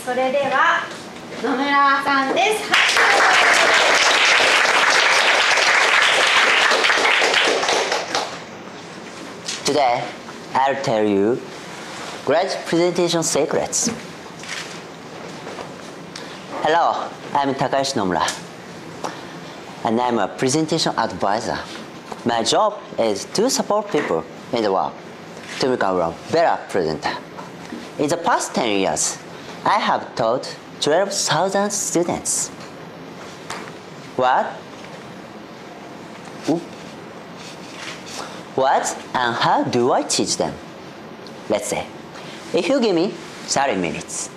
それでは野村さんです。Today, I'll tell you great presentation secrets. Hello, I'm Takayoshi Nomura, and I'm a presentation advisor. My job is to support people in the world to become a better presenter. In the past 10 years, I have taught 12,000 students. What and how do I teach them? Let's say, if you give me 30 minutes,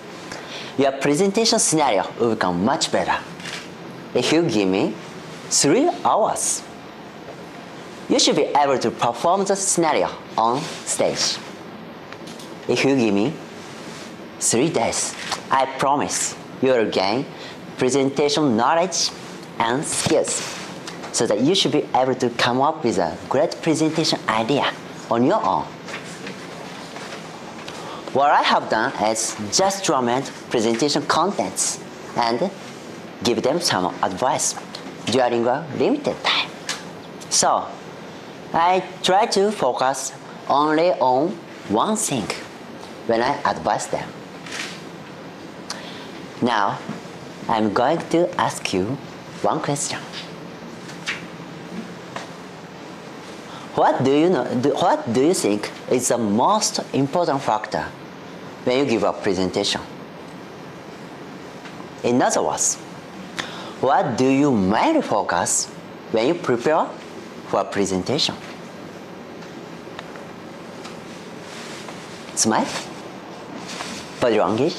your presentation scenario will become much better. If you give me 3 hours, you should be able to perform the scenario on stage. If you give me 3 days, I promise you will gain presentation knowledge and skills so that you should be able to come up with a great presentation idea on your own. What I have done is just document presentation contents and give them some advice during a limited time. So, I try to focus only on one thing when I advise them. Now, I'm going to ask you one question. What do you think is the most important factor when you give a presentation? In other words, what do you mainly focus when you prepare for a presentation? Smile? Body language?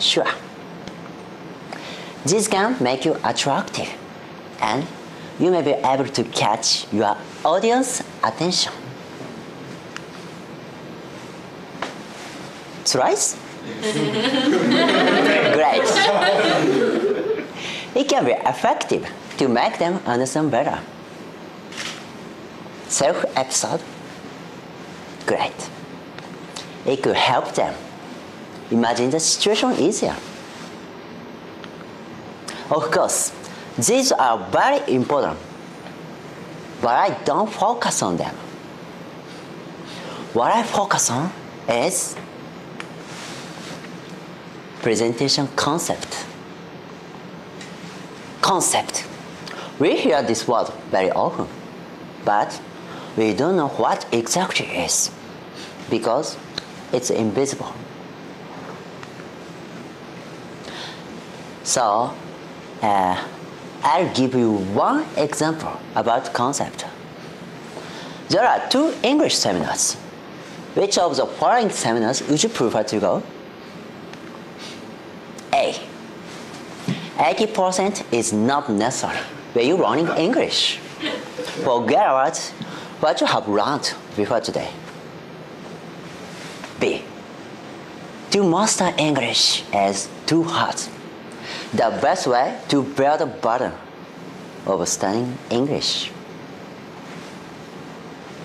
Sure. This can make you attractive, and you may be able to catch your audience attention. Right? Great. It can be effective to make them understand better. Self-episode? Great. It could help them imagine the situation easier. Of course, these are very important, but I don't focus on them. What I focus on is presentation concept. Concept. We hear this word very often, but we don't know what exactly it is because it's invisible. So, I'll give you one example about concept. There are 2 English seminars. Which of the following seminars would you prefer to go? A. 80% is not necessary when you're learning English. Forget about what you have learned before today. B. To master English is too hard. The best way to bear the burden of studying English.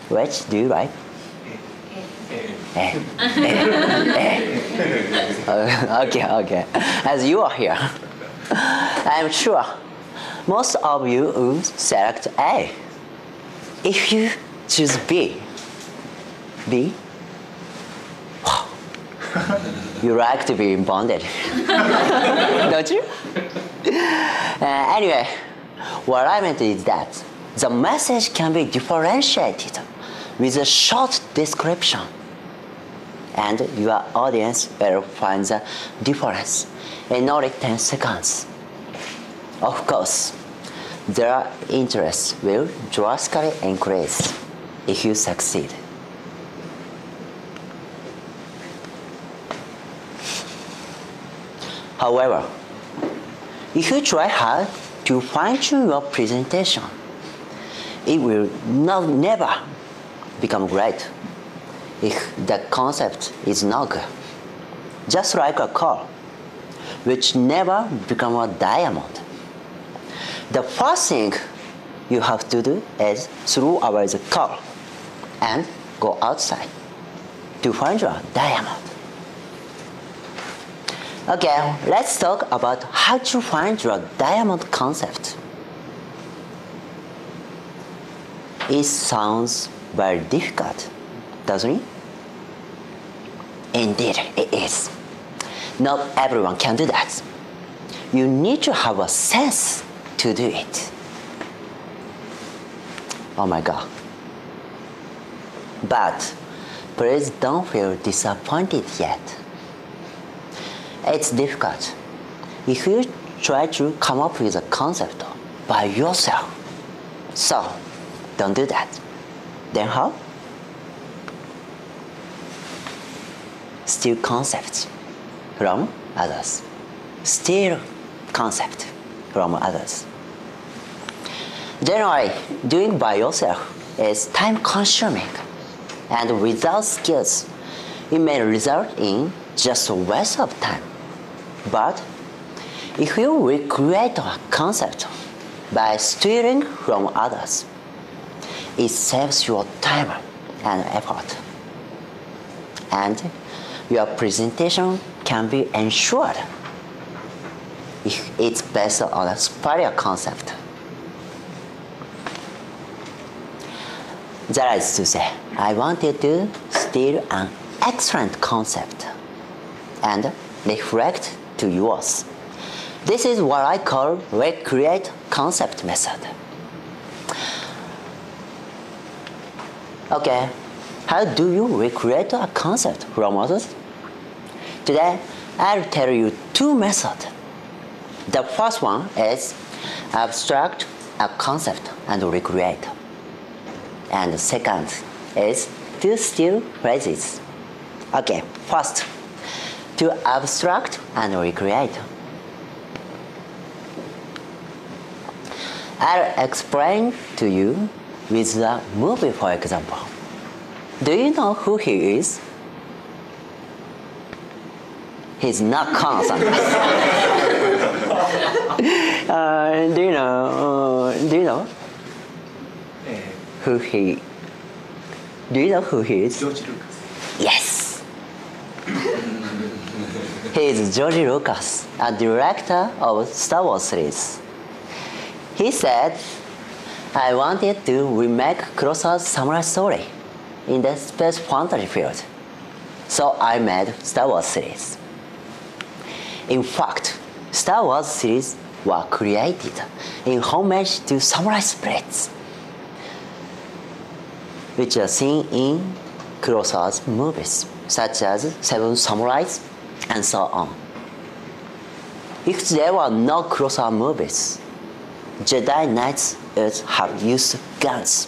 Which do you like? A. Okay. As you are here, I'm sure most of you will select A. If you choose B, you like to be bonded, don't you? Anyway, what I meant is that the message can be differentiated with a short description, and your audience will find the difference in only 10 seconds. Of course, their interest will drastically increase if you succeed. However, if you try hard to fine-tune your presentation, it will never become great if the concept is not good. Just like a car, which never become a diamond. The first thing you have to do is throw away the car and go outside to find your diamond. Okay, let's talk about how to find your diamond concept. It sounds very difficult, doesn't it? Indeed, it is. Not everyone can do that. You need to have a sense to do it. Oh my God. But please don't feel disappointed yet. It's difficult. If you try to come up with a concept by yourself, so don't do that. Then how? Steal concepts from others. Steal concept from others. Generally, doing by yourself is time-consuming, and without skills, it may result in just a waste of time. But if you recreate a concept by stealing from others, it saves your time and effort, and your presentation can be ensured if it's based on a superior concept. That is to say, I wanted to steal an excellent concept and reflect to yours. This is what I call recreate concept method. Okay, how do you recreate a concept from others? Today, I'll tell you two methods. The first one is abstract a concept and recreate. And the second is to steal phrases. Okay, first, to abstract and recreate. I'll explain to you with the movie, for example. Do you know who he is? He's not Khan-san. Do you know who he? Do you know who he is? George Lucas. Yes. He is George Lucas, a director of Star Wars series. He said, I wanted to remake Kurosawa's samurai story in the space fantasy field, so I made Star Wars series. In fact, Star Wars series were created in homage to samurai spirits, which are seen in Kurosawa's movies, such as Seven Samurais and so on. If there were no Kurosawa movies, Jedi Knights would have used guns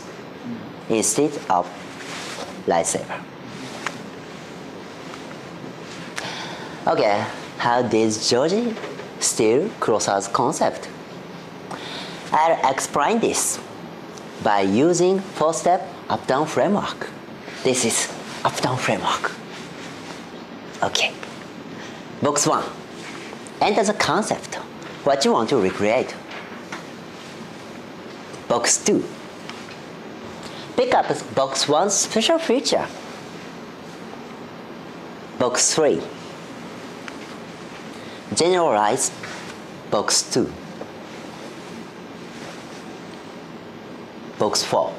instead of lightsaber. Okay, how did George steal Kurosawa's concept? I'll explain this by using four-step up-down framework. This is up-down framework. Okay. Box 1. Enter the concept, what you want to recreate. Box 2. Pick up box 1's special feature. Box 3. Generalize box 2. Box 4.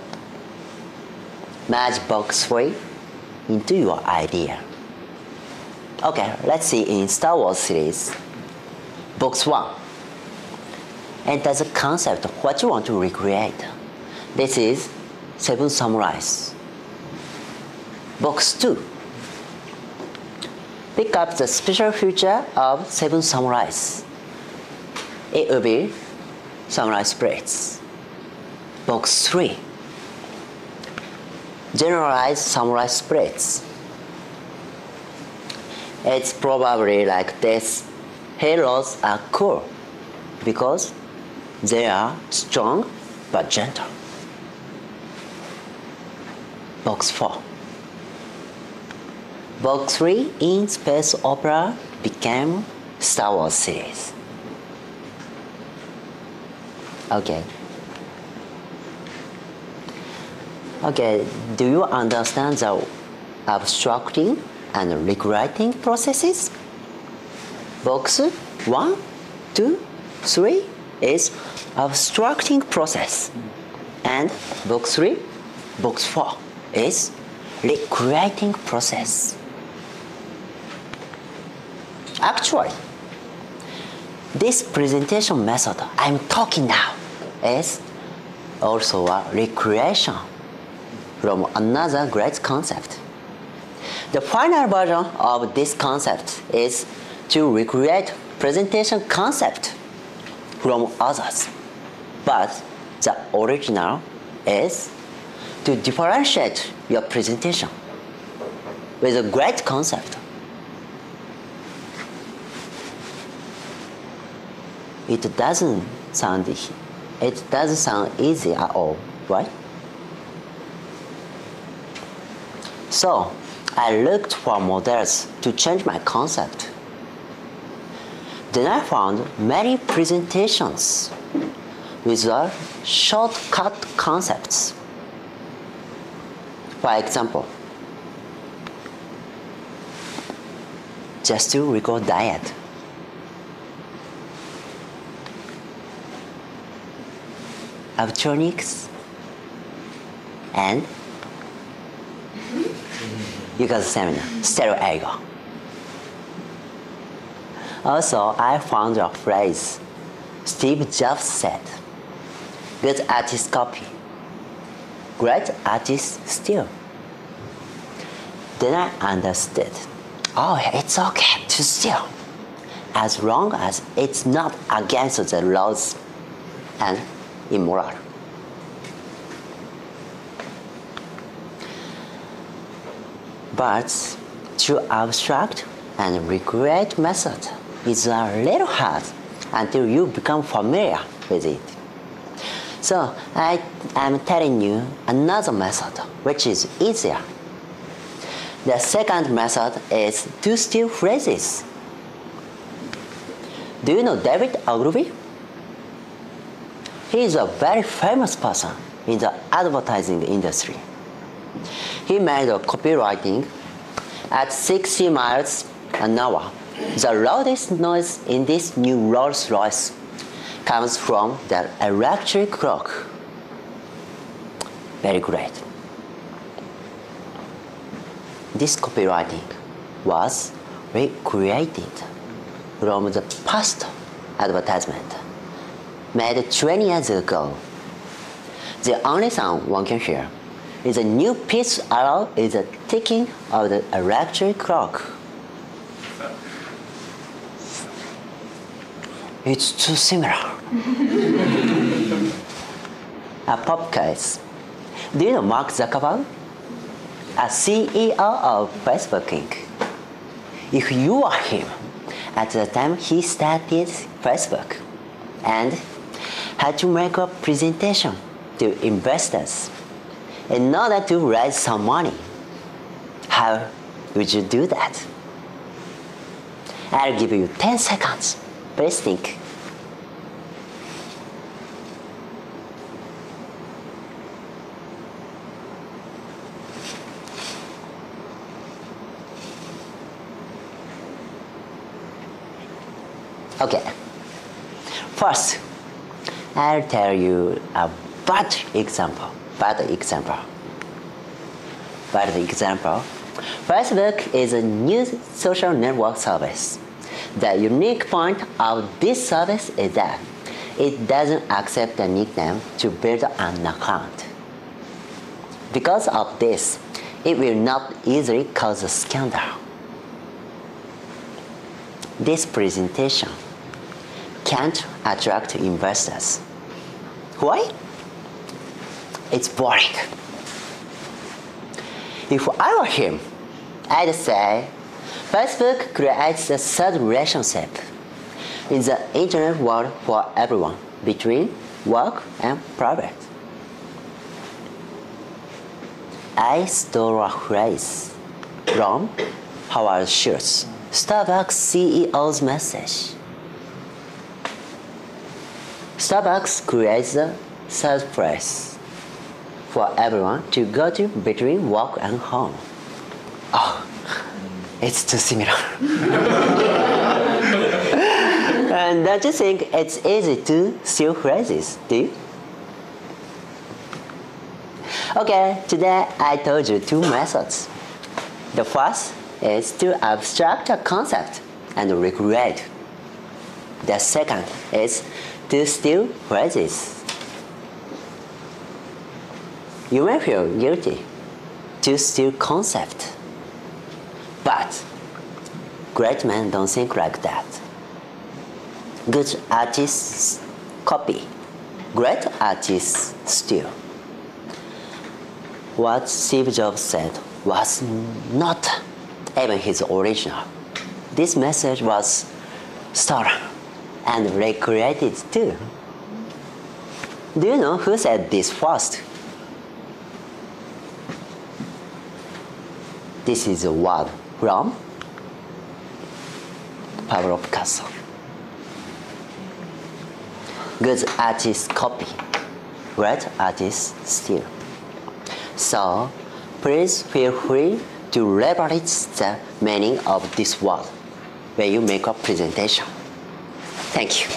Merge box 3 into your idea. Okay, let's see in Star Wars series. Box 1. Enter the concept of what you want to recreate. This is Seven Samurais. Box 2. Pick up the special feature of Seven Samurais. It will be samurai spirits. Box 3. Generalize samurai spirits. It's probably like this. Heroes are cool because they are strong but gentle. Box 4. Box 3 in space opera became Star Wars series. Okay. Okay, do you understand the abstracting and recreating processes? Box 1, 2, 3 is abstracting process. And box 3, box 4 is recreating process. Actually, this presentation method I'm talking now is also a recreation from another great concept. The final version of this concept is to recreate presentation concept from others. But the original is to differentiate your presentation with a great concept. It doesn't sound easy at all, right? So I looked for models to change my concept. Then I found many presentations with shortcut concepts. For example, just to record diet. Electronics and you got the seminar, stereo ego. Also, I found a phrase Steve Jobs said, good artist copy, great artist steal. Then I understood, oh, it's okay to steal, as long as it's not against the laws and immoral. But to abstract and recreate method is a little hard until you become familiar with it. So I am telling you another method which is easier. The second method is to steal phrases. Do you know David Ogilvy? He is a very famous person in the advertising industry. He made a copywriting at 60 miles an hour. The loudest noise in this new Rolls Royce comes from the electric clock. Very great. This copywriting was recreated from the past advertisement made 20 years ago. The only sound one can hear is a new pitch allow is the ticking of the electric clock. It's too similar. A pop quiz. Do you know Mark Zuckerberg? A CEO of Facebook Inc. If you are him, at the time he started Facebook and had to make a presentation to investors in order to raise some money, how would you do that? I'll give you 10 seconds. Please think. Okay. First, I'll tell you a bad example. Facebook is a new social network service. The unique point of this service is that it doesn't accept a nickname to build an account. Because of this, it will not easily cause a scandal. This presentation can't attract investors. Why? It's boring. If I were him, I'd say Facebook creates a third relationship in the internet world for everyone between work and private. I stole a phrase from Howard Schultz, Starbucks CEO's message. Starbucks creates a third place for everyone to go to between work and home. Oh, it's too similar. And don't you think it's easy to steal phrases, do you? Okay, today I told you two methods. The first is to abstract a concept and recreate. The second is to steal phrases. You may feel guilty to steal concept, but great men don't think like that. Good artists copy, great artists steal. What Steve Jobs said was not even his original. This message was stolen and recreated too. Do you know who said this first? This is a word from Pablo Picasso. Good artists copy, great artists steal. So, please feel free to leverage the meaning of this word when you make a presentation. Thank you.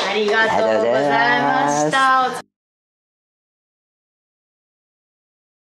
ありがとうございました。